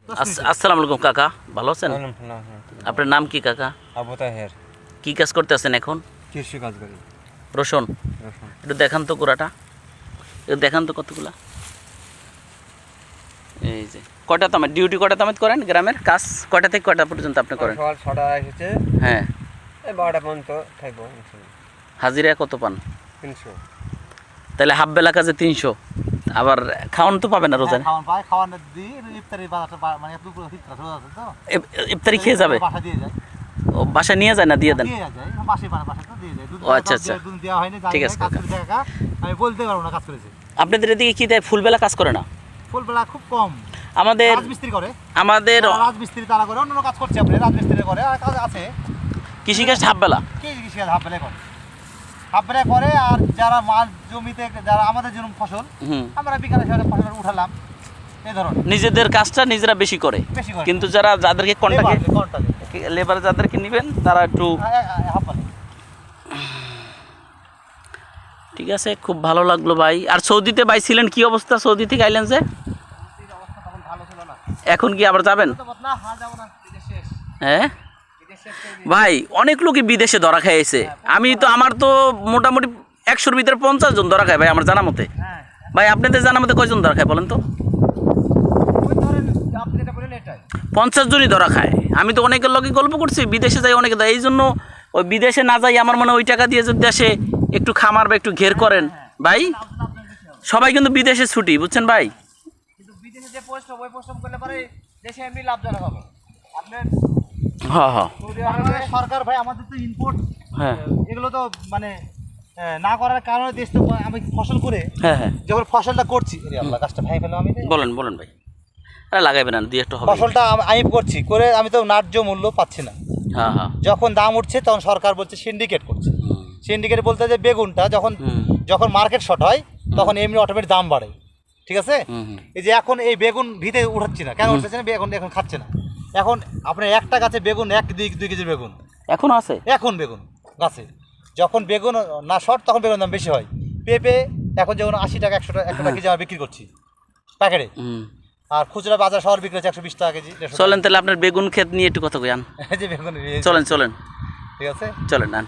আসসালামু আলাইকুম কাকা, ভালো আছেন? আপনার নাম কি কাকা? আবু তাহের। কি কাজ করতেছেন এখন? কৃষি কাজ করি। রসুন একটু দেখান তো গোড়াটা, একটু দেখান তো কতগুলা। এই যে কয়টা তামাত ডিউটি, কয়টা তামাত করেন গ্রামের কাজ? কয়টা থেকে কয়টা পর্যন্ত আপনি করেন? সকাল 6টা এসেছে, হ্যাঁ। এই 12টা পর্যন্ত থাকবো। হাজিরা কত পান? 300। তাহলে হাফ বেলা কাজে 300, আবার খাওয়ান তো পাবে না রোজায়? খাওয়ান পায়, খাওয়ান দিই ইফতারি বাজারটা মানে দুপুর ইফতার রোজা আছে তো ইফতারি খেয়ে যাবে? বাসা দিয়ে যায়। ও বাসা নিয়ে যায় না দিয়ে দেন? দিয়ে যায় বাসে বাসা তো দিয়ে যায়। ও আচ্ছা আচ্ছা, দুধ দেওয়া হয়নি, ঠিক আছে কাকা। আমি বলতে পারবো না কাজ করেছে। আপনাদের এদিকে কি দেয়, ফুলবেলা কাজ করে না? ফুলবেলা খুব কম, আমাদের রাজমিস্ত্রি করে। আমাদের রাজমিস্ত্রি তারা করে, অন্য কাজ করছে আপনি, রাজমিস্ত্রি করে আর কাজ আছে। কৃষিকাজ হাফ বেলা, কৃষি কাজ হাফ বেলায় করে, হাফ বেলায় করে। আর যারা মাছ জমিতে, যারা আমাদের জন্য ফসল, আমরা বিকালে ফসল উঠালাম, এই ধরনের নিজেদের কাজটা নিজেরা বেশি করে। বেশি করে। কিন্তু যারা যাদেরকে কন্ট্রাক্টে লেবার যাদেরকে নেবেন তারা একটু হাফ বেলা। ঠিক আছে, খুব ভালো লাগলো ভাই। আর সৌদিতে ভাই ছিলেন, কি অবস্থা সৌদি থেকে আইলেন যে? এখন কি আবার যাবেন? হ্যাঁ ভাই, অনেক লোকই বিদেশে ধরা খাইছে। আমি তো, আমার তো মোটামুটি 100-র ভিতরে 50 জন ধরা খায় ভাই আমার জানা মতে। ভাই আপনাদের জানা মতে কয়জন ধরা খায় বলেন তো? 50 জনই ধরা খায়। আমি তো অনেকের লোকই গল্প করছি, বিদেশে যাই অনেকে দেয়। এই জন্য ওই বিদেশে না যাই, আমার মনে হয় ওই টাকা দিয়ে যদি দেশে একটু খামার বা একটু ঘের করেন ভাই। সবাই কিন্তু বিদেশে ছুটি, বুঝছেন ভাই? কিন্তু বিদেশে যে পরিশ্রম, ওই পরিশ্রম করলে পরে দেশে এমনি লাভজনক হবে। আপনার হ্যাঁ হ্যাঁ সরকার ভাই আমাদের তো ইম্পোর্ট, হ্যাঁ এগুলো তো মানে না করার কারণে দেশ তো, আমি ফসল করে হ্যাঁ হ্যাঁ যখন ফসলটা করছি, আল্লাহ গাছটা ভাই ফেলো, আমি বলেন বলেন ভাই। আরে লাগাইবেন না, দুই একটা হবে। ফসলটা আমি করছি করে, আমি তো ন্যায্য মূল্য পাচ্ছি না। হ্যাঁ হ্যাঁ যখন দাম উঠছে তখন সরকার বলছে সিন্ডিকেট করছে। সিন্ডিকেট বলতে যে বেগুনটা যখন মার্কেট শর্ট হয় তখন এমনি অটোমেটিক দাম বাড়ে, ঠিক আছে? এই যে এখন এই বেগুন ভিতে উঠাচ্ছি না, কেন উঠছে না? বেগুন এখন খাচ্ছে না। এখন আপনার একটা গাছে বেগুন 1-2 কেজি বেগুন এখন আছে, এখন বেগুন গাছে যখন বেগুন না শর্ট তখন বেগুন দাম বেশি হয়। পেঁপে এখন যেমন 80 টাকা 100 টাকা কেজি আমরা বিক্রি করছি প্যাকেটে, আর খুচরা বাজার শহর বিক্রি হচ্ছে 120 টাকা কেজি। চলেন তাহলে আপনার বেগুন ক্ষেত নিয়ে একটু কথা কই আন। যে বেগুন চলেন চলেন, ঠিক আছে, চলেন আন।